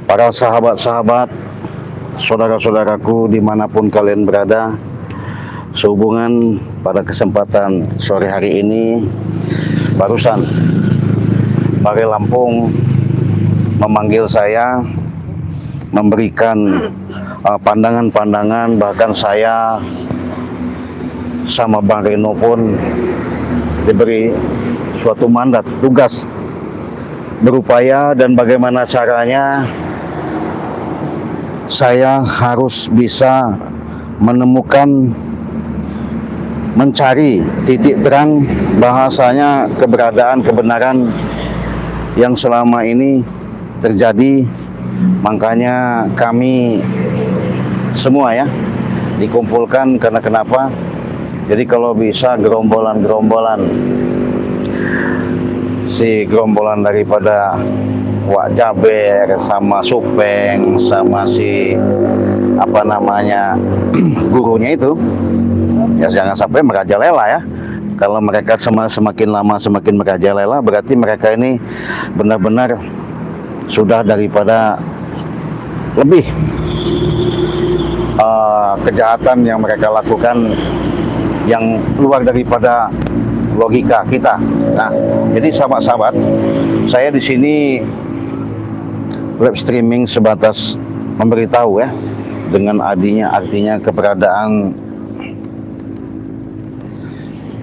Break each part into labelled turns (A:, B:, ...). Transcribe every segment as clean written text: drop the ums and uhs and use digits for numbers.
A: Para sahabat-sahabat, saudara-saudaraku dimanapun kalian berada, sehubungan pada kesempatan sore hari ini, barusan Bangre Lampung memanggil saya, memberikan pandangan-pandangan, bahkan saya sama Bang Reno pun diberi suatu mandat, tugas berupaya dan bagaimana caranya saya harus bisa menemukan, mencari titik terang bahasanya keberadaan kebenaran yang selama ini terjadi. Makanya kami semua ya dikumpulkan karena kenapa? Jadi kalau bisa gerombolan-gerombolan, si gerombolan daripada Wak Jaber sama Supeng sama si gurunya itu, ya jangan sampai merajalela ya. Kalau mereka semakin lama semakin merajalela, berarti mereka ini benar-benar sudah daripada lebih kejahatan yang mereka lakukan yang luar daripada logika kita. Nah, jadi sahabat-sahabat, saya di sini live streaming sebatas memberitahu ya, dengan artinya keberadaan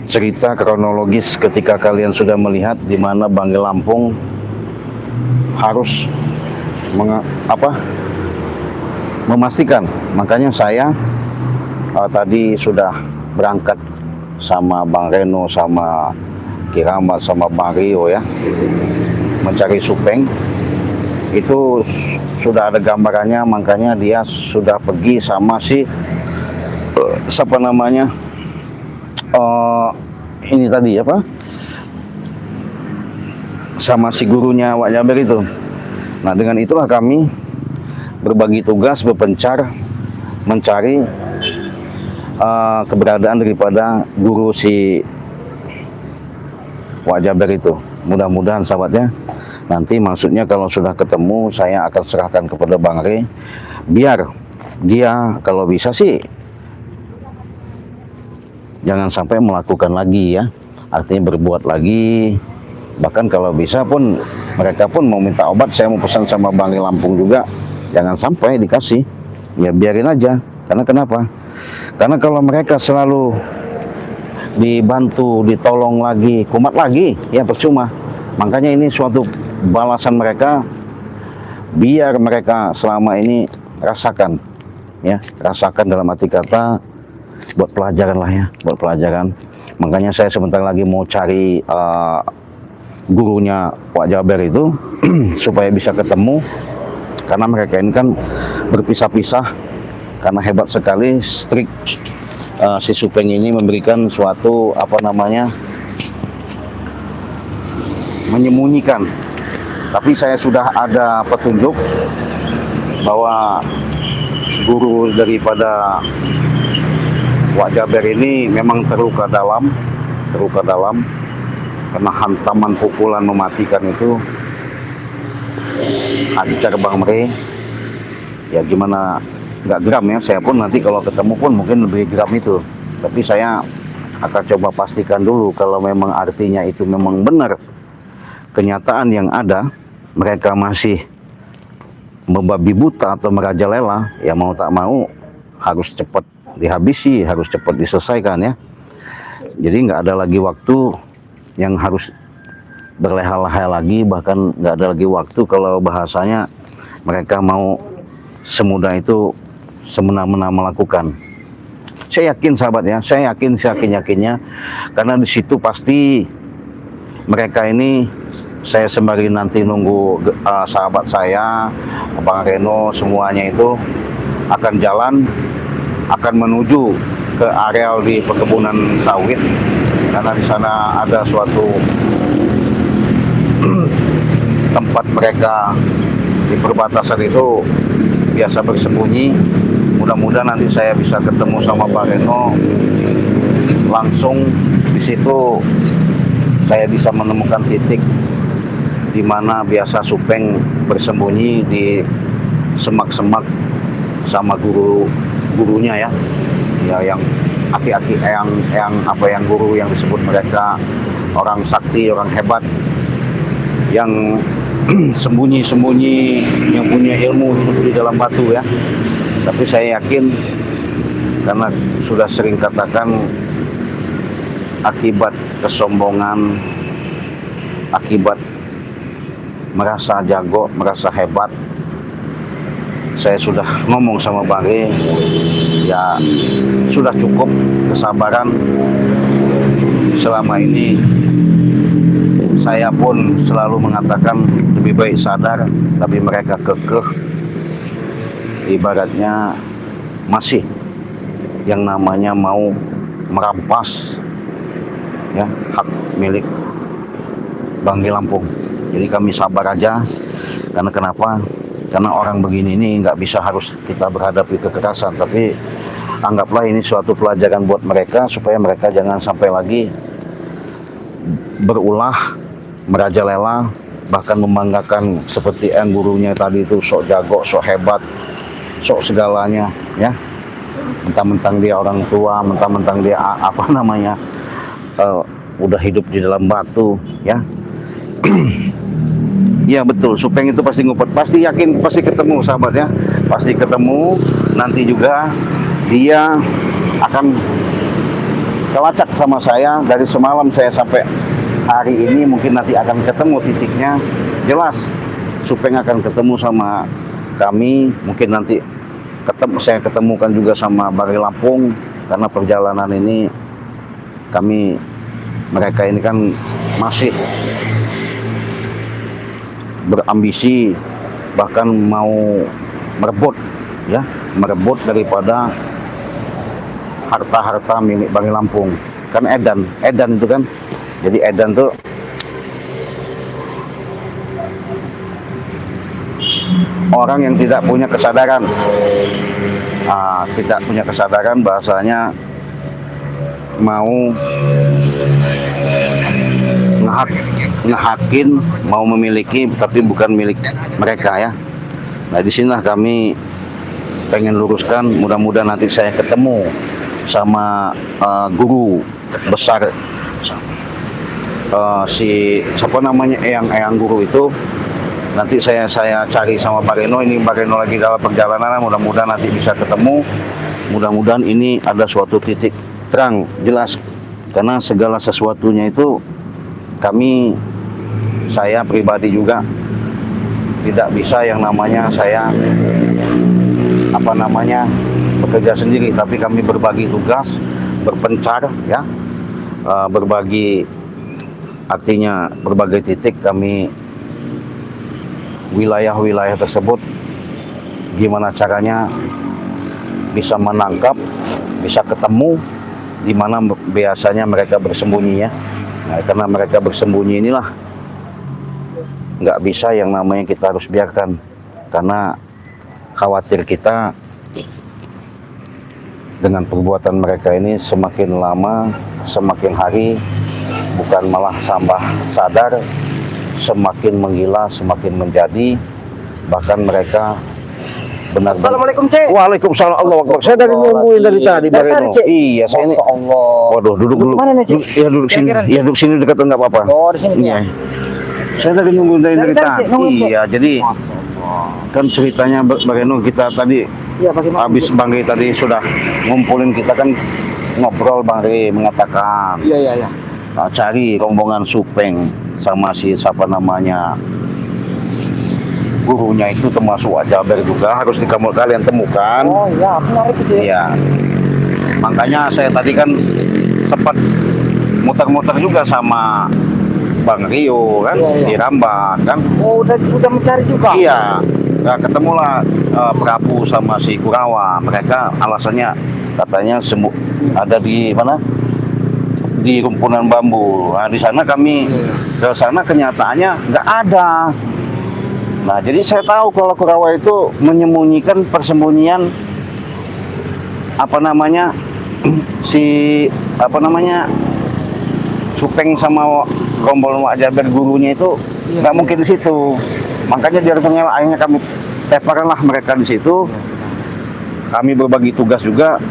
A: cerita kronologis ketika kalian sudah melihat di mana Bangre Lampung harus memastikan. Makanya saya tadi sudah berangkat sama Bang Reno, sama Kiramat, sama Bang Rio ya, mencari Supeng. Itu sudah ada gambarannya, makanya dia sudah pergi sama si ini tadi apa, sama si gurunya Wak Jaber itu. Nah, dengan itulah kami berbagi tugas, berpencar mencari keberadaan daripada guru si Wak Jaber itu. Mudah-mudahan sahabatnya, nanti maksudnya kalau sudah ketemu saya akan serahkan kepada Bang Re, biar dia kalau bisa sih jangan sampai melakukan lagi ya, artinya berbuat lagi. Bahkan kalau bisa pun mereka pun mau minta obat, saya mau pesan sama Bangre Lampung juga, jangan sampai dikasih, ya biarin aja. Karena kenapa? Karena kalau mereka selalu dibantu, ditolong lagi, kumat lagi, ya percuma. Makanya ini suatu balasan mereka, biar mereka selama ini rasakan, ya rasakan dalam arti kata buat pelajaran lah ya, buat pelajaran. Makanya saya sebentar lagi mau cari gurunya Wak Jaber itu supaya bisa ketemu, karena mereka ini kan berpisah-pisah. Karena hebat sekali, strik si Supeng ini memberikan suatu menyembunyikan. Tapi saya sudah ada petunjuk bahwa guru daripada Wak Jaber ini memang terluka dalam karena hantaman pukulan mematikan itu hancur Bang Re. Ya gimana nggak geram ya, saya pun nanti kalau ketemu pun mungkin lebih geram itu. Tapi saya akan coba pastikan dulu kalau memang artinya itu memang benar kenyataan yang ada, mereka masih membabi buta atau merajalela, ya mau tak mau harus cepat dihabisi, harus cepat diselesaikan ya. Jadi nggak ada lagi waktu yang harus berleha-leha lagi, bahkan nggak ada lagi waktu kalau bahasanya mereka mau semudah itu semena-mena melakukan. Saya yakin sahabat ya, saya yakin-yakinnya, karena di situ pasti mereka ini, saya sembari nanti nunggu sahabat saya, Bang Reno, semuanya itu akan jalan, akan menuju ke areal di perkebunan sawit, karena di sana ada suatu tempat mereka di perbatasan itu biasa bersembunyi. Mudah-mudahan nanti saya bisa ketemu sama Bang Reno langsung di situ, saya bisa menemukan titik di mana biasa Supeng bersembunyi di semak-semak sama gurunya ya. Ya yang aki-aki yang guru yang disebut mereka orang sakti, orang hebat yang sembunyi-sembunyi, yang punya ilmu hidup di dalam batu ya. Tapi saya yakin karena sudah sering katakan akibat kesombongan, akibat merasa jago, merasa hebat, saya sudah ngomong sama Bang E, ya sudah cukup kesabaran. Selama ini saya pun selalu mengatakan lebih baik sadar, tapi mereka kekeh. Ibaratnya masih yang namanya mau merampas ya hak milik Banggi Lampung. Jadi kami sabar aja. Karena kenapa? Karena orang begini ini nggak bisa harus kita berhadapi kekerasan, tapi anggaplah ini suatu pelajaran buat mereka supaya mereka jangan sampai lagi berulah, merajalela, bahkan membanggakan seperti gurunya tadi itu sok jago, sok hebat, sok segalanya ya. Mentang-mentang dia orang tua, mentang-mentang dia udah hidup di dalam batu ya. Ya betul, Supeng itu pasti ngumpet, pasti yakin, pasti ketemu sahabat ya, pasti ketemu. Nanti juga dia akan kelacak sama saya dari semalam saya sampai hari ini, mungkin nanti akan ketemu titiknya. Jelas Supeng akan ketemu sama kami, mungkin nanti saya ketemukan juga sama Banggi Lampung, karena perjalanan ini mereka ini kan masih berambisi, bahkan mau merebut daripada harta-harta milik Banggi Lampung. Kan edan itu kan. Jadi edan tuh orang yang tidak punya kesadaran. Tidak punya kesadaran, bahasanya mau ngehakin, mau memiliki tapi bukan milik mereka ya. Nah di sinilah kami pengen luruskan. Mudah-mudahan nanti saya ketemu sama guru besar siapa namanya Eyang guru itu. Nanti saya cari sama Pak Reno. Ini Pak Reno lagi dalam perjalanan, mudah-mudahan nanti bisa ketemu. Mudah-mudahan ini ada suatu titik terang jelas, karena segala sesuatunya itu saya pribadi juga tidak bisa yang namanya saya bekerja sendiri, tapi kami berbagi tugas, berpencar ya, berbagi, artinya berbagai titik kami wilayah-wilayah tersebut, gimana caranya bisa menangkap, bisa ketemu di mana biasanya mereka bersembunyi ya. Nah, karena mereka bersembunyi inilah nggak bisa yang namanya kita harus biarkan, karena khawatir kita dengan perbuatan mereka ini semakin lama, semakin hari, bukan malah tambah sadar, semakin menggila, semakin menjadi, bahkan mereka benar-benar.
B: Assalamualaikum, Cek.
A: Waalaikumsalam, Allahu Akbar. Saya dari nungguin dari tadi, Pak Reno. Iya, saya ini.
B: Allah.
A: Waduh, duduk dulu.
B: Mana nih, Cek?
A: Ya duduk sini. Ya duduk sini dekat, enggak apa-apa.
B: Oh, di sini.
A: Iya. Saya dari nungguin dari tadi. Iya, jadi kan ceritanya Pak Reno, kita tadi habis Bang Rey tadi sudah ngumpulin, kita kan ngobrol, Bang Rey mengatakan
B: Iya.
A: cari rombongan Supeng sama siapa namanya gurunya itu, termasuk Jaber juga harus kalian temukan.
B: Oh iya, menarik itu ya.
A: Iya. Makanya saya tadi kan sempat muter-muter juga sama Bang Rio kan,
B: Iya.
A: di Rambat kan.
B: Oh, udah mencari juga.
A: Iya. Nah, ketemulah Prabu sama si Kurawa. Mereka alasannya katanya ada di mana? Di rumpunan bambu. Nah, di sana kami ke sana, kenyataannya nggak ada. Nah, jadi saya tahu kalau Kurawa itu menyembunyikan persembunyian Supeng sama rombongan Wak Jaber gurunya itu
B: Iya,
A: nggak mungkin di situ. Makanya di Artengel akhirnya kami teparkanlah mereka di situ. Kami berbagi tugas juga.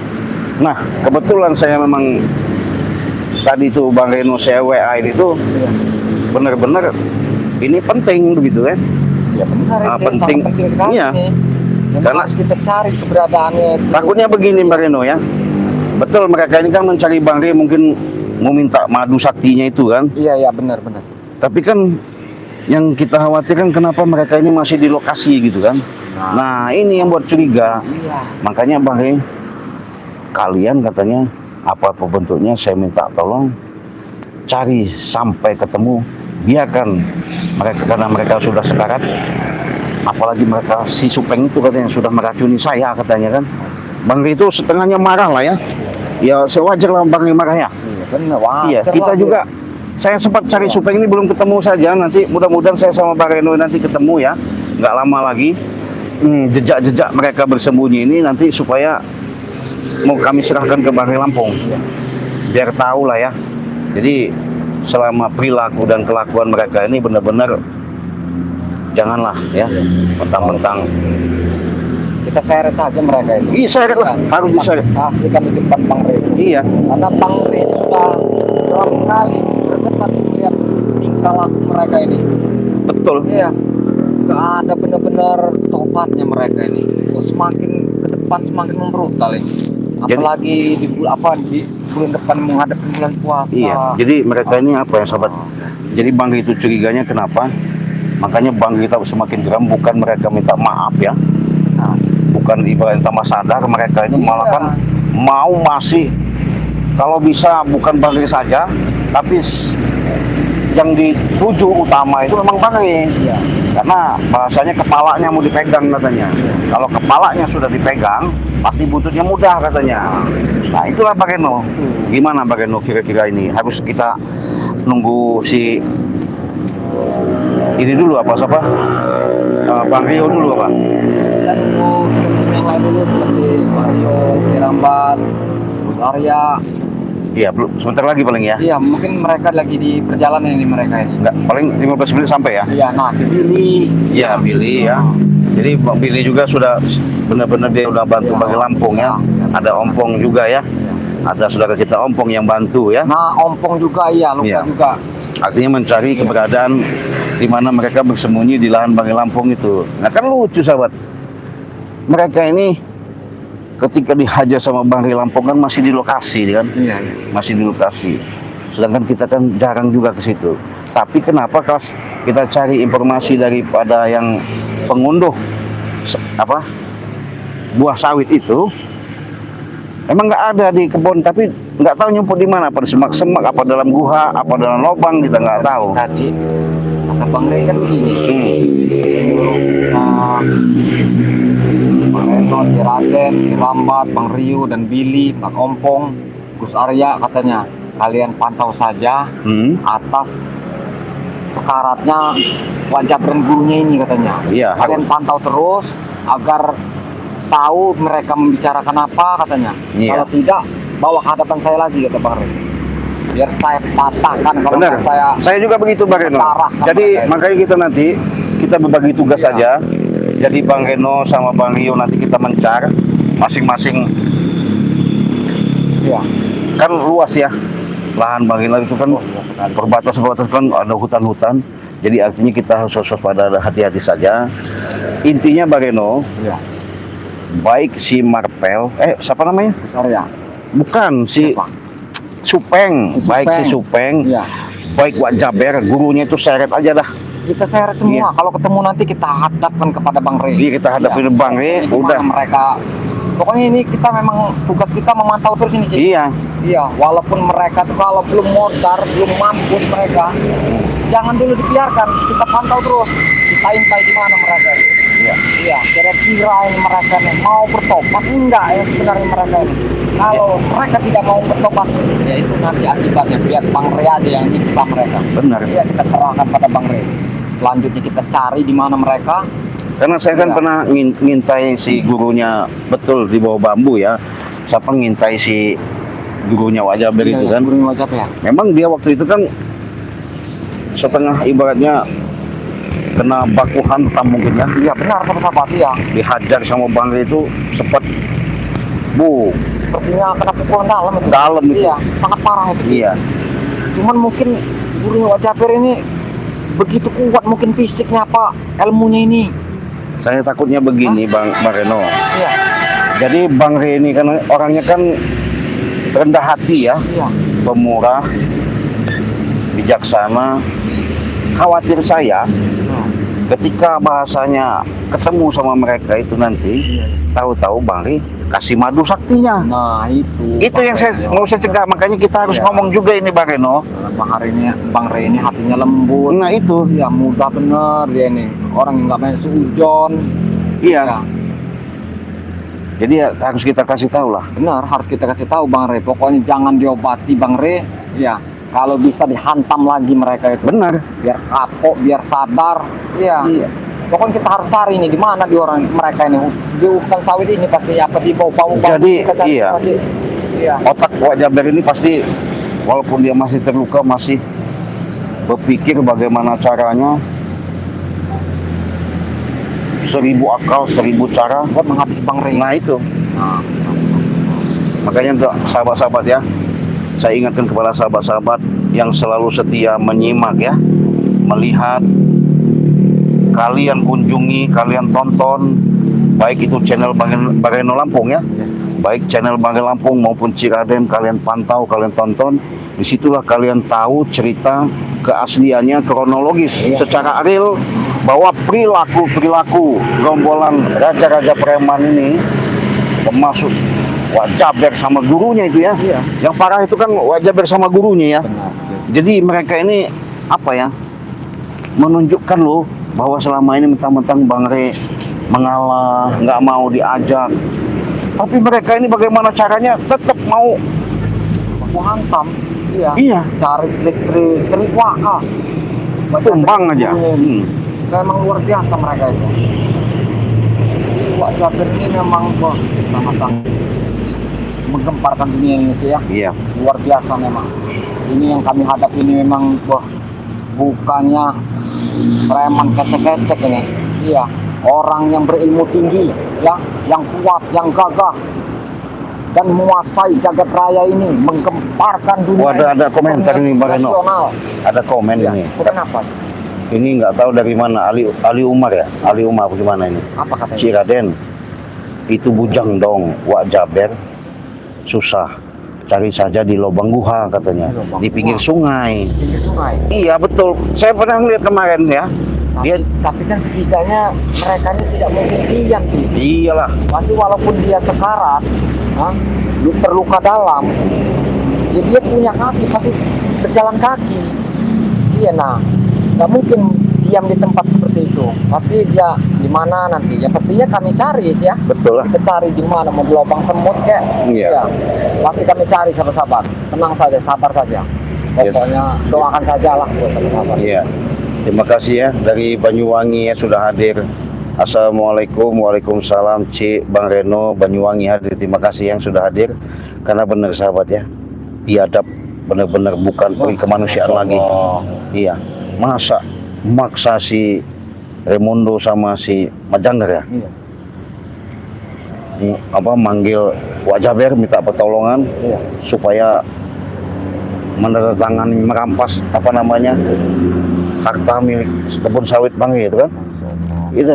A: Nah, kebetulan saya memang tadi itu Bang Reno saya WA itu
B: Iya.
A: benar-benar ini penting begitu ya.
B: Ya benar,
A: Ah,
B: ini
A: penting.
B: sangat penting sekali
A: Iya.
B: nih. Memang
A: Karena-
B: harus kita cari keberadaannya.
A: Takutnya begini Bang Reno ya. Betul mereka ini kan mencari Bang Reno mungkin mau minta madu saktinya itu kan.
B: Iya, iya, benar, benar.
A: Tapi kan yang kita khawatirkan kenapa mereka ini masih di lokasi gitu kan. Nah, ini yang buat curiga.
B: Iya.
A: Makanya Bang Reno, kalian katanya apa bentuknya saya minta tolong cari sampai ketemu, biarkan mereka karena mereka sudah sekarat, apalagi mereka si Supeng itu katanya sudah meracuni saya katanya kan. Bang Reno itu setengahnya marah lah ya. Ya sewajar lah Bang Reno marah ya.
B: Iya, benar. Wah,
A: Iya, kita juga saya sempat cari Supeng ini belum ketemu saja. Nanti mudah-mudahan saya sama Bang Reno nanti ketemu ya, nggak lama lagi. Jejak-jejak mereka bersembunyi ini nanti supaya mau kami serahkan ke Bang Reno Lampung, biar tahu lah ya. Jadi selama perilaku dan kelakuan mereka ini benar-benar janganlah ya, mentang-mentang.
B: kita seret saja mereka ini.
A: Iya, seret lah, harus diseret.
B: Pastikan di depan Bang Reno.
A: Iya,
B: Karena Bang Reno sudah berapa kali berdekat melihat tingkah laku mereka ini.
A: betul.
B: Iya. Nggak ada benar-benar tobatnya mereka ini. Semakin ke depan semakin membrutal ini.
A: Jadi-
B: Apalagi di bulan depan menghadapi bulan puasa.
A: Iya, jadi mereka ini apa ya sahabat? Jadi Bang itu curiganya kenapa? Makanya Bang kita semakin geram, bukan mereka minta maaf ya,
B: Nah,
A: bukan ibarat tambah sadar, mereka ini malah kan mau masih kalau bisa bukan Bang Reno saja, tapi yang dituju utama itu memang Bang Reno.
B: iya.
A: Karena bahasanya kepalanya mau dipegang katanya. Kalau kepalanya sudah dipegang, pasti buntutnya mudah katanya. Nah itulah Bang Reno. Gimana Bang Reno kira-kira ini? Harus kita nunggu si ini dulu apa siapa? Bang Rio dulu apa?
B: Kita nunggu tim yang lain dulu seperti Mario, Cirambat, Arya.
A: Iya, belum sebentar lagi paling ya.
B: Iya, mungkin mereka lagi di perjalanan ini mereka ini.
A: Enggak, paling 15 menit sampai ya.
B: Iya, nah si Billy.
A: Iya, Billy ya. Jadi Bang Billy juga sudah benar-benar dia udah bantu Bang Lampung ya. Ada Ompong juga ya. Ada saudara kita Ompong yang bantu ya.
B: Nah, Ompong juga iya, lupa
A: Iya.
B: juga.
A: Artinya mencari keberadaan di mana mereka bersembunyi di lahan Bang Lampung itu. Nah kan lucu sahabat. Mereka ini ketika dihajar sama Bang Lampung kan masih di lokasi kan.
B: Iya, iya.
A: Masih di lokasi. Sedangkan kita kan jarang juga ke situ. Tapi kenapa kalau kita cari informasi daripada yang pengunduh buah sawit itu emang nggak ada di kebun, tapi nggak tahu nyumput di mana, apa di semak-semak, apa dalam guha, apa dalam lubang, kita nggak tahu.
B: Tadi kata Bang Rey kan begini. Nah, Bang Reno, si Raden, si Rambat, Bang Riu dan Billy, Bang Ompong, Gus Arya katanya kalian pantau saja atas sekaratnya wajah brand gurunya ini katanya.
A: Iya,
B: Kalian pantau terus agar tahu mereka membicarakan apa katanya.
A: Iya.
B: Kalau tidak, bawa ke hadapan saya lagi kata Bang Rey. Biar saya patahkan kalau
A: Benar.
B: saya
A: juga begitu Bang Reno.
B: Parahkan
A: Jadi
B: mereka.
A: makanya kita nanti kita berbagi tugas
B: Iya.
A: saja. Jadi Bang Reno sama Bang Rio nanti kita mencar masing-masing.
B: Iya.
A: Kan luas ya lahan Bang Reno itu kan perbatasan kan ada hutan-hutan. Jadi artinya kita harus waspada, hati-hati saja. Intinya Bang Reno,
B: Iya.
A: baik si Marpel, siapa namanya?
B: Gus Arya.
A: Bukan si
B: Siapa?
A: Supeng,
B: Si
A: baik si
B: Supeng.
A: Supeng,
B: Iya.
A: baik Wak Jaber, gurunya itu seret aja dah.
B: Kita seret semua.
A: Iya.
B: Kalau ketemu nanti kita hadapkan kepada Bang Rey.
A: Jadi kita hadapin Bang Rey,
B: Jadi gimana
A: udah.
B: mereka. Pokoknya ini kita memang tugas kita memantau terus ini, Cik.
A: Iya,
B: Iya, walaupun mereka tuh kalau belum modar, belum mampus mereka, jangan dulu dibiarkan. Kita pantau terus. Kita intai di mana mereka.
A: iya.
B: Iya, kira-kira ini mereka nih mau bertobat enggak ya sebenarnya mereka ini. Kalau mereka tidak mau bertobat, ya itu nanti akibatnya biar Bang Rey aja yang nyiksa mereka.
A: Benar.
B: Iya, kita serahkan pada Bang Rey. Selanjutnya kita cari di mana mereka.
A: Karena saya kan
B: Iya.
A: pernah ngintai si gurunya betul di bawah bambu ya. Siapa ngintai si gurunya Wak Jaber itu kan.
B: Gurunya wajah ya.
A: Memang dia waktu itu kan setengah ibaratnya kena baku hantam mungkin ya.
B: Iya benar sahabat-sahabat ya.
A: Dihajar sama Bang Rey itu sempat
B: Sepertinya kena pukulan dalam itu.
A: Dalam itu.
B: Iya, sangat parah itu.
A: Iya.
B: Cuman mungkin gurunya Wak Jaber ini begitu kuat mungkin fisiknya apa ilmunya ini.
A: Saya takutnya begini Bang Reno.
B: Iya.
A: Jadi Bang Rey ini kan orangnya kan rendah hati ya,
B: Iya.
A: pemurah, bijaksana. Khawatir saya ketika bahasanya ketemu sama mereka itu nanti, tahu-tahu Bang Rey kasih madu saktinya.
B: Nah itu.
A: Itu yang saya mau saya cegah, makanya kita harus
B: Iya.
A: ngomong juga ini Bang Reno.
B: Bang Rey ini hatinya lembut.
A: Nah itu,
B: Ya mudah bener dia nih. Orang yang nggak main sujon.
A: iya.
B: Ya,
A: Jadi ya, harus kita kasih tahu lah.
B: benar harus kita kasih tahu Bang Rey. Pokoknya jangan diobati Bang Rey. Ya, kalau bisa dihantam lagi mereka itu.
A: Benar.
B: Biar kapok, biar sadar. Ya.
A: Iya.
B: Pokoknya kita harus cari nih di mana di orang mereka ini di hutan sawit ini pasti apa di bau-bau.
A: Jadi,
B: kita cari
A: iya.
B: pasti. Iya.
A: Otak Wak Jaber ini pasti, walaupun dia masih terluka, masih berpikir bagaimana caranya. 1000 akal, 1000 cara.
B: Buat menghabis Bang Rey.
A: Nah itu,
B: Nah,
A: makanya untuk sahabat-sahabat ya, saya ingatkan kepada sahabat-sahabat yang selalu setia menyimak ya, melihat, kalian kunjungi, kalian tonton, baik itu channel Bang Reno Lampung ya, baik channel Bang Reno Lampung maupun Ciraden, kalian pantau, kalian tonton. Disitulah kalian tahu cerita keasliannya, kronologis
B: Iya.
A: secara real, bahwa perilaku gerombolan raja-raja preman ini, termasuk Wak Jaber sama gurunya itu ya.
B: Iya.
A: Yang parah itu kan Wak Jaber sama gurunya ya.
B: benar.
A: Jadi mereka ini apa ya, menunjukkan loh bahwa selama ini mentang-mentang Bang Rey mengalah, nggak mau diajak. Tapi mereka ini bagaimana caranya tetap mau.
B: Aku hantam. Iya.
A: Iya,
B: Cari trik-trik 1000 akal.
A: tumbang aja.
B: Memang luar biasa mereka itu. Wak Jaber ini memang sangat menggemparkan dunia ini ya.
A: Iya,
B: Luar biasa memang. Ini yang kami hadapi ini memang bukannya preman kecek-kecek ini. Iya, orang yang berilmu tinggi, ya, yang kuat, yang gagah dan menguasai jagat raya ini, menggemparkan dunia.
A: ada komentar ini Bang Reno.
B: nasional.
A: Ada komen
B: Ya,
A: ini.
B: kenapa?
A: Ini nggak tahu dari mana, Ali Umar ya, Ali Umar bagaimana ini?
B: Apa katanya?
A: Ciraden, itu bujang dong, Wak Jaber susah, cari saja di lubang guha katanya,
B: Di lubang
A: di pinggir
B: guha.
A: sungai.
B: Pinggir sungai.
A: Iya betul, saya pernah lihat kemarin ya.
B: Tapi kan setidaknya mereka ini tidak mungkin diam sih.
A: Iyalah,
B: Pasti walaupun dia sekarat, terluka dalam, ya dia punya kaki, pasti berjalan kaki. Iya, nah, nggak mungkin diam di tempat seperti itu. Pasti dia di mana nanti? Ya pastinya kami cari ya.
A: betul lah.
B: Kita cari di mana, mau di lubang semut kek.
A: Iya.
B: Pasti kami cari sahabat-sahabat. Tenang saja, sabar saja. Pokoknya doakan saja lah buat sahabat-sahabat.
A: Iya. Terima kasih ya dari Banyuwangi ya sudah hadir. Assalamualaikum, waalaikumsalam. Cik Bang Reno Banyuwangi hadir. Terima kasih yang sudah hadir. Karena benar sahabat ya, biadab benar-benar bukan peri kemanusiaan lagi. Iya. Masa maksa si Raimundo sama si Majanger ya,
B: Iya.
A: manggil Wak Jaber minta pertolongan
B: Iya.
A: supaya menandatangani merampas harta milik kebun sawit Bang Rey itu kan. Itu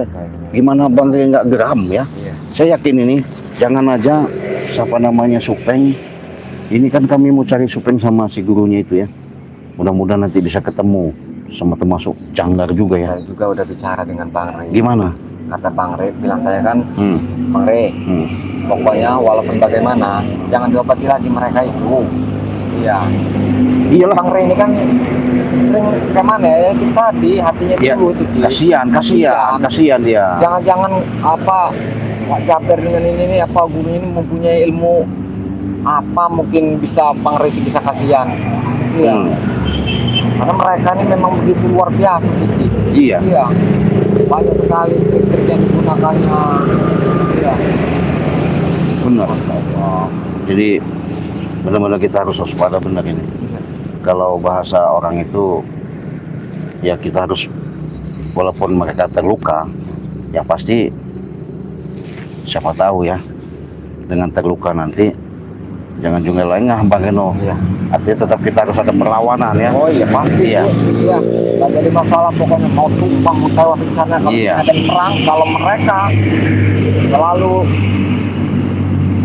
A: gimana Bang Rey nggak geram ya?
B: Iya.
A: Saya yakin ini jangan aja Supeng. Ini kan kami mau cari Supeng sama si gurunya itu ya. Mudah-mudahan nanti bisa ketemu sama termasuk Janggar juga ya.
B: Saya juga udah bicara dengan Bang Rey.
A: Gimana?
B: Kata Bang Rey, bilang saya kan,
A: Hmm.
B: Bang Rey,
A: Hmm.
B: pokoknya walaupun bagaimana, jangan diobati lagi mereka itu. Iya.
A: Iyalah.
B: Bang Rey ini kan sering kemana ya, kita di hatinya
A: Iya.
B: dulu itu. Ci.
A: Kasihan dia.
B: Jangan-jangan apa Wak Jaber dengan ini apa guru ini mempunyai ilmu apa mungkin bisa Bang Rey itu bisa kasihan. Iya.
A: Hmm.
B: Karena mereka ini memang begitu luar biasa sih. Ci.
A: Iya.
B: Iya. Banyak sekali trik yang digunakannya. Iya.
A: Benar. Jadi benar-benar kita harus waspada benar ini. Kalau bahasa orang itu ya kita harus walaupun mereka terluka, yang pasti siapa tahu ya, dengan terluka nanti jangan juga lengah Bang Reno.
B: Iya.
A: Artinya tetap kita harus ada perlawanan ya.
B: Oh iya pasti.
A: Iya.
B: Iya. Nggak jadi masalah pokoknya mau tumpang mau tewas di sana kalau
A: Iya.
B: ada perang. Kalau mereka selalu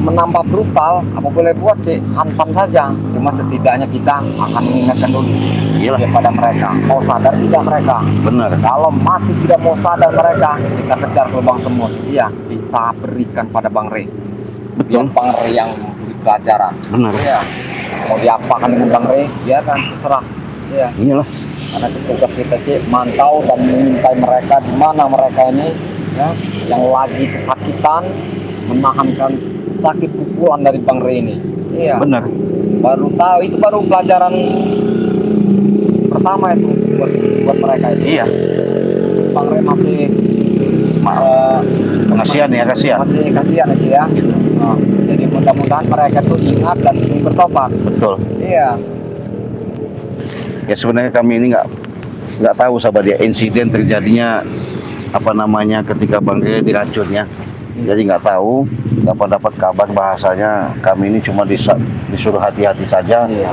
B: menambah brutal, apa boleh buat sih, hantam saja. Cuma setidaknya kita akan mengingatkan dulu
A: Iyalah.
B: kepada mereka. Mau sadar tidak mereka?
A: Benar.
B: Kalau masih tidak mau sadar mereka, kita kejar ke lubang semut. Iya, kita berikan pada Bang Rey. Biar
A: Betul.
B: Bang Rey yang beri pelajaran.
A: Benar.
B: Iya. Mau diapakan dengan Bang Rey, biarkan terserah. Iya.
A: Iyalah.
B: Karena tugas kita sih mantau dan mengintai mereka di mana mereka ini ya yang lagi kesakitan, menahankan sakit pukulan dari Bang Rey ini. Iya.
A: Benar.
B: Baru tahu itu baru pelajaran pertama itu buat mereka itu.
A: Iya.
B: Bang Rey masih
A: Kasihan ya, kasihan.
B: masih kasihan aja ya. Nah, jadi mudah-mudahan mereka tuh ingat dan ingin bertobat.
A: Betul.
B: Iya.
A: Ya sebenarnya kami ini nggak tahu sahabat ya, insiden terjadinya apa namanya ketika Bang Rey diracun ya. Jadi nggak tahu, nggak dapat kabar, bahasanya kami ini cuma disuruh hati-hati saja.
B: Iya.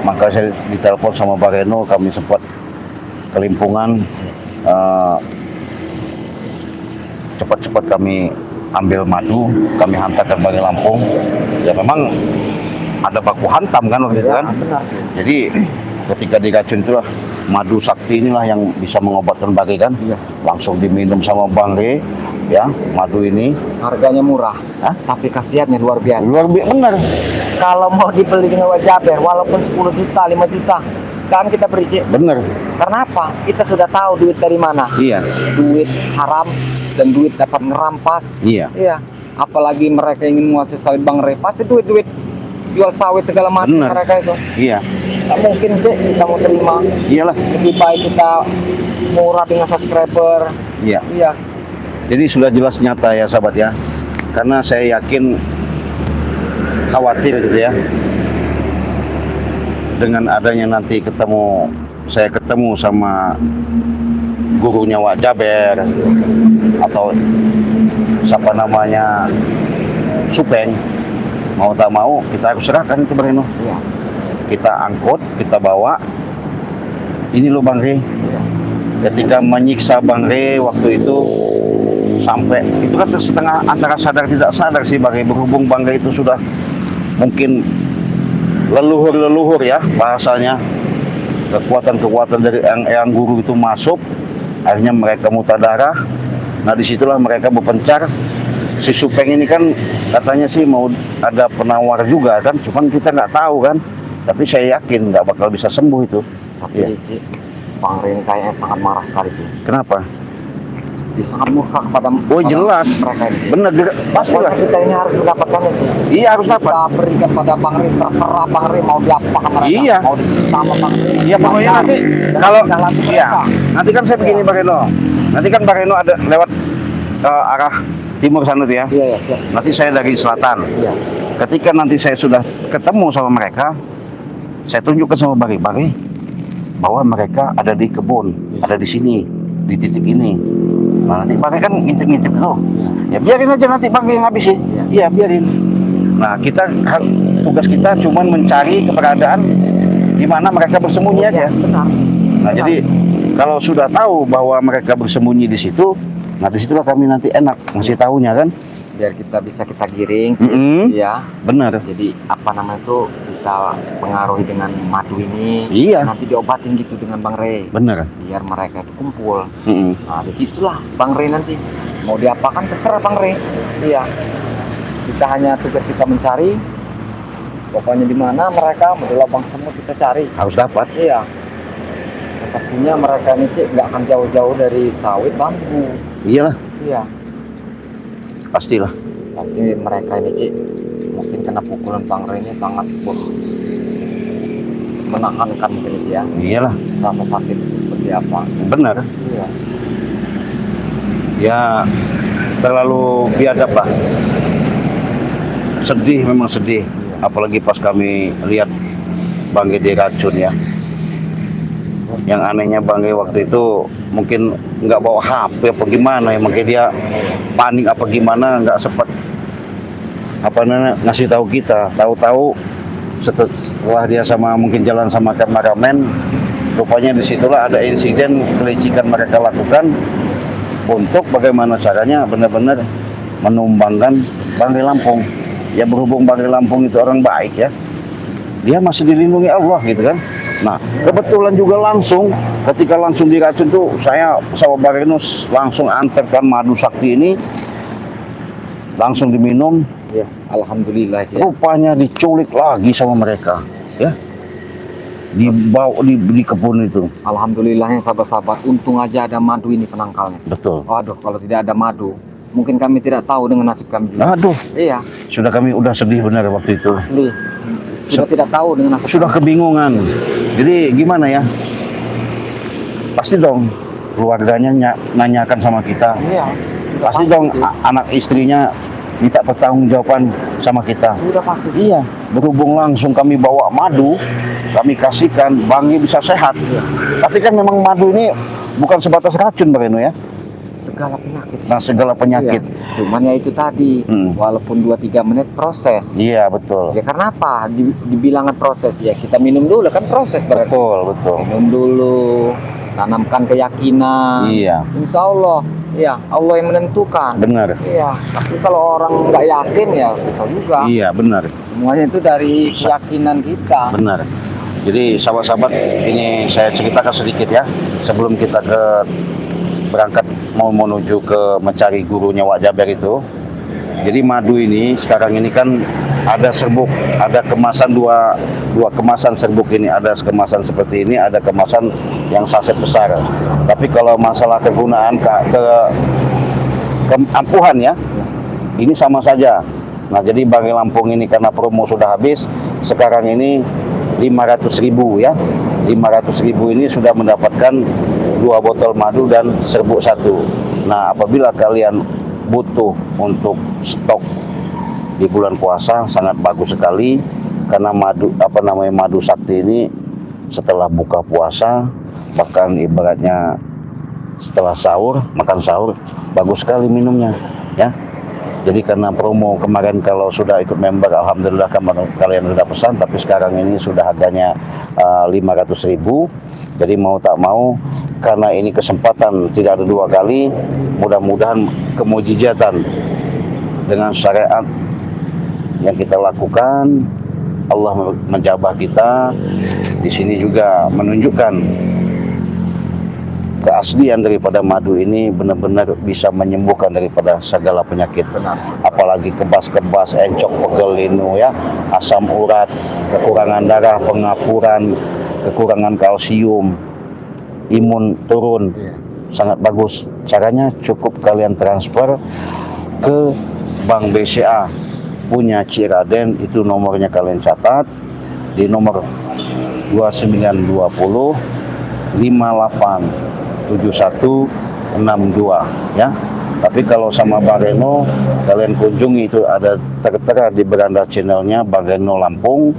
A: Maka saya ditelepon sama Bang Reno, kami sempat kelimpungan, cepat-cepat kami ambil madu, kami hantarkan Bang Lampung. Ya memang ada baku hantam kan waktu itu kan.
B: Benar.
A: Jadi ketika diracun itulah madu sakti inilah yang bisa mengobatkan Bang Rey kan.
B: Iya.
A: Langsung diminum sama Bang Rey ya, madu ini.
B: Harganya murah,
A: Hah?
B: tapi khasiatnya luar biasa.
A: Luar biasa benar.
B: Kalau mau dibeli dengan wajaber, walaupun 10 juta, 5 juta, kan kita beri.
A: Benar.
B: Karena apa? Kita sudah tahu duit dari mana.
A: Iya.
B: Duit haram dan duit dapat ngerampas.
A: Iya.
B: Iya. Apalagi mereka ingin menguasai sawit Bang Rey, pasti duit jual sawit segala macam
A: Benar.
B: mereka itu.
A: Iya.
B: Nggak mungkin sih kita mau terima.
A: Iyalah.
B: Lebih baik kita murah dengan subscriber.
A: Iya.
B: Iya.
A: Jadi sudah jelas nyata ya sahabat ya. Karena saya yakin, khawatir gitu ya, dengan adanya nanti saya ketemu sama gurunya Wak Jaber atau siapa namanya Supeng, mau tak mau kita harus serahkan itu Bang Reno.
B: Iya.
A: Kita angkut, kita bawa. Ini loh Bang Rey,
B: Iya.
A: ketika menyiksa Bang Rey waktu itu, sampai itu kan setengah antara sadar tidak sadar sih Bang Rey, berhubung Bang Rey itu sudah mungkin leluhur ya bahasanya, kekuatan dari yang guru itu masuk, akhirnya mereka muntah darah. Nah disitulah mereka berpencar. Si Supeng ini kan katanya sih mau ada penawar juga kan, cuman kita nggak tahu kan, tapi saya yakin nggak bakal bisa sembuh itu.
B: Tapi
A: Iya.
B: Ci, Bang Rey kayaknya sangat marah sekali tuh.
A: Kenapa?
B: Dia sangat murka kepada
A: Oh jelas,
B: mereka ini.
A: bener, pastilah.
B: Pokoknya kita ini harus mendapatkannya sih.
A: Iya harus dapat.
B: Kita berikan pada Bang Rey, terserah Bang Rey mau diapakan mereka.
A: Iya.
B: Mau disiksa sama Bang Rey.
A: Iya pokoknya
B: Jangan-
A: nanti
B: jangan
A: kalau
B: tindak lanjut
A: iya,
B: mereka.
A: nanti kan saya begini
B: Iya.
A: Bang Reno. Nanti kan Bang Reno ada lewat ke arah timur sana tuh ya.
B: Iya, iya, siap.
A: Nanti saya dari selatan.
B: Iya.
A: Ketika nanti saya sudah ketemu sama mereka, saya tunjukkan sama Bang Rey bahwa mereka ada di kebun, ada di sini, di titik ini. Nah nanti Bang Rey kan ngintip-ngintip tuh. Ya biarin aja nanti Bang Rey yang habisin. Iya biarin. Nah tugas kita cuma mencari keberadaan di mana mereka bersembunyi aja.
B: Iya, benar.
A: Nah jadi kalau sudah tahu bahwa mereka bersembunyi di situ, nah disitulah kami nanti enak ngasih tahunya kan.
B: Biar kita bisa kita giring.
A: Mm-mm.
B: Iya.
A: Benar.
B: Jadi apa namanya itu kita pengaruhi dengan madu ini.
A: Iya.
B: Nanti diobatin gitu dengan Bang Rey.
A: Benar.
B: Biar mereka itu kumpul.
A: Mm-mm.
B: Nah disitulah Bang Rey nanti mau diapakan terserah Bang Rey. Iya. Kita hanya tugas kita mencari. Pokoknya di mana mereka di lubang semut kita cari.
A: Harus dapat.
B: Iya. Nah, pastinya mereka ini Cik, nggak akan jauh-jauh dari sawit bambu.
A: Iyalah,
B: Iya.
A: pastilah.
B: Tapi mereka ini Cik, mungkin kena pukulan Bang Rey ini sangat menahankan mungkin itu ya.
A: Iyalah,
B: Rasa sakit itu seperti apa.
A: benar.
B: Iya.
A: Ya terlalu biadab lah. Sedih, memang sedih. Apalagi pas kami lihat Bang Rey diracun ya. Yang anehnya Bang Rey waktu itu mungkin nggak bawa HP apa gimana ya, mungkin dia panik apa gimana, nggak sempat apa namanya ngasih tahu kita. Tahu-tahu setelah dia mungkin jalan sama kameramen, rupanya disitulah ada insiden kelicikan mereka lakukan untuk bagaimana caranya benar-benar menumbangkan Banggai Lampung. Ya berhubung Banggai Lampung itu orang baik ya, dia masih dilindungi Allah gitu kan. Nah kebetulan juga langsung ketika langsung diracun tuh, saya sama Barenus langsung antarkan madu sakti ini, langsung diminum.
B: Ya, alhamdulillah ya.
A: Rupanya diculik lagi sama mereka ya, dibawa di kebun itu.
B: Alhamdulillahnya sahabat-sahabat, untung aja ada madu ini penangkalnya.
A: Betul.
B: Waduh, kalau tidak ada madu, mungkin kami tidak tahu dengan nasib kami juga.
A: Aduh,
B: Iya,
A: kami udah sedih benar waktu itu.
B: asli. Sudah tidak tahu dengan nasib
A: Sudah kebingungan. Jadi gimana ya? Pasti dong keluarganya nanyakan sama kita.
B: Iya.
A: Pasti dong anak istrinya minta pertanggungjawaban sama kita.
B: Sudah pasti.
A: Iya, berhubung langsung kami bawa madu, kami kasihkan, Banggi bisa sehat. Tapi kan memang madu ini bukan sebatas racun, Bang Eno ya.
B: Segala penyakit.
A: Nah, segala penyakit.
B: Iya. Cuman ya itu tadi, walaupun 2-3 menit proses.
A: Iya, betul.
B: Ya karena apa? Dibilangan proses ya, kita minum dulu kan proses berarti.
A: Betul.
B: Minum dulu, tanamkan keyakinan.
A: Iya.
B: Insya Allah, ya Allah yang menentukan.
A: Benar.
B: Iya. Tapi kalau orang nggak yakin ya susah juga.
A: Iya, benar.
B: Semuanya itu dari keyakinan kita.
A: Benar. Jadi sahabat-sahabat, ini saya ceritakan sedikit ya sebelum kita berangkat mau menuju ke mencari gurunya Wak Jaber itu. Jadi madu ini sekarang ini kan ada serbuk, ada kemasan dua kemasan serbuk ini, ada kemasan seperti ini, ada kemasan yang saset besar. Tapi kalau masalah kegunaan keampuhan ya, ini sama saja. Nah jadi Banggai Lampung ini karena promo sudah habis, sekarang ini 500.000 ya. 500.000 ini sudah mendapatkan 2 botol madu dan serbuk 1. Nah apabila kalian butuh untuk stok di bulan puasa, sangat bagus sekali karena madu sakti ini setelah buka puasa, bahkan ibaratnya setelah makan sahur, bagus sekali minumnya ya. Jadi karena promo kemarin kalau sudah ikut member, alhamdulillah kalian sudah pesan, tapi sekarang ini sudah harganya 500.000. Jadi mau tak mau, karena ini kesempatan tidak ada 2 kali, mudah-mudahan kemujizatan dengan syariat yang kita lakukan, Allah menjabah kita. Di sini juga menunjukkan keaslian daripada madu ini benar-benar bisa menyembuhkan daripada segala penyakit.
B: Benar.
A: Apalagi kebas-kebas, encok, pegel, linu ya, asam urat, kekurangan darah, pengapuran, kekurangan kalsium, imun turun. Sangat bagus. Caranya cukup kalian transfer ke Bank BCA punya Ciraden, itu nomornya kalian catat di nomor 2920 587162 ya. Tapi kalau sama Bang Reno kalian kunjungi, itu ada tertera di beranda channelnya Bang Reno Lampung.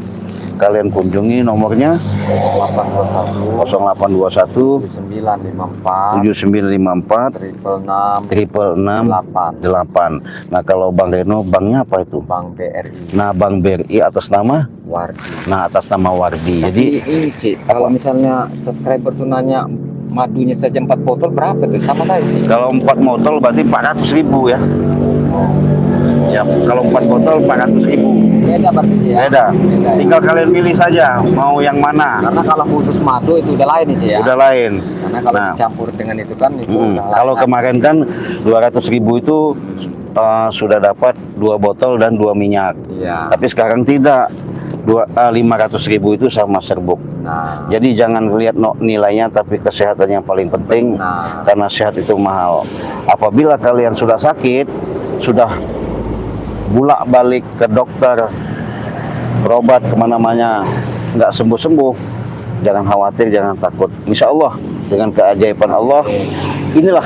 A: Kalian kunjungi nomornya 0821 7954 666 8. Nah kalau Bang Reno, banknya apa itu?
B: Bank BRI.
A: Nah Bank BRI atas nama
B: Wardi.
A: Nah atas nama Wardi.
B: Tapi
A: Jadi
B: ini Cik, kalau misalnya subscriber tuh nanya madunya saja 4 botol berapa tuh? Sama saja sih.
A: kalau 4 botol berarti 400.000 ya. Ya, kalau 4 botol 400.000.
B: Beda berarti ya.
A: Beda.
B: Ya.
A: Tinggal kalian pilih saja mau yang mana.
B: Karena kalau khusus madu itu udah lain nih Cik ya.
A: Udah lain.
B: Karena kalau
A: Nah.
B: dicampur dengan itu kan itu udah lain.
A: Kalau kemarin kan 200.000 itu sudah dapat 2 botol dan 2 minyak.
B: Iya.
A: Tapi sekarang tidak. 500.000 itu sama serbuk.
B: Nah.
A: Jadi jangan lihat nilainya, tapi kesehatan yang paling penting.
B: Nah.
A: Karena sehat itu mahal. Apabila kalian sudah sakit, sudah bolak-balik ke dokter, berobat kemana-mana, nggak sembuh-sembuh, jangan khawatir, jangan takut. Insya Allah dengan keajaiban Allah, inilah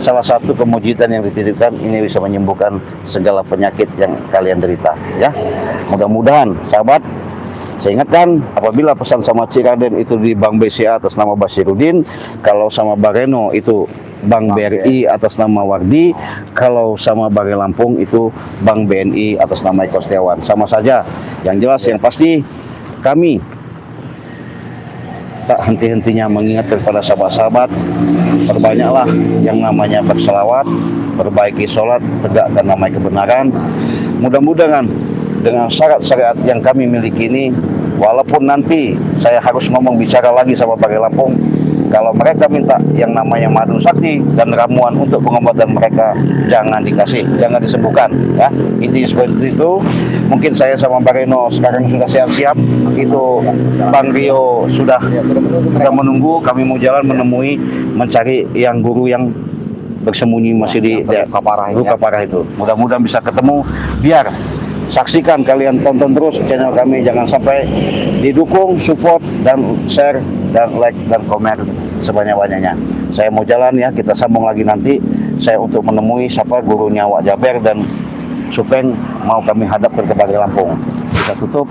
A: salah satu kemujizatan yang dititipkan, ini bisa menyembuhkan segala penyakit yang kalian derita ya. Mudah-mudahan sahabat Saya ingatkan, apabila pesan sama Ciraden itu di Bank BCA atas nama Basirudin, kalau sama Bareno itu Bank BRI atas nama Wardi, kalau sama Bare Lampung itu Bank BNI atas nama Eko Setiawan. Sama saja. Yang jelas, yang pasti kami tak henti-hentinya mengingat kepada sahabat-sahabat, perbanyaklah yang namanya berselawat, perbaiki sholat, tegakkan namanya kebenaran. Mudah-mudahan dengan syarat syariat yang kami miliki ini, walaupun nanti saya harus ngomong bicara lagi sama Bare Lampung, kalau mereka minta yang namanya madu sakti dan ramuan untuk pengobatan mereka, jangan dikasih, jangan disembuhkan, ya. Intinya seperti itu. Mungkin saya sama Bareno sekarang sudah siap-siap. Itu Bang Rio sudah menunggu. Kami mau jalan mencari yang guru yang bersembunyi masih di luka parah itu. Mudah-mudahan bisa ketemu. Biar saksikan, kalian tonton terus channel kami, jangan sampai didukung, support, dan share, dan like, dan komen sebanyak-banyaknya. Saya mau jalan ya, kita sambung lagi nanti. Saya untuk menemui siapa gurunya Wak Jaber dan Supeng mau kami hadapkan ke Bare Lampung. Kita tutup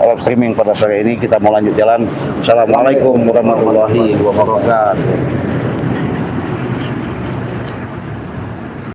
A: live streaming pada sore ini, kita mau lanjut jalan. Assalamualaikum warahmatullahi wabarakatuh.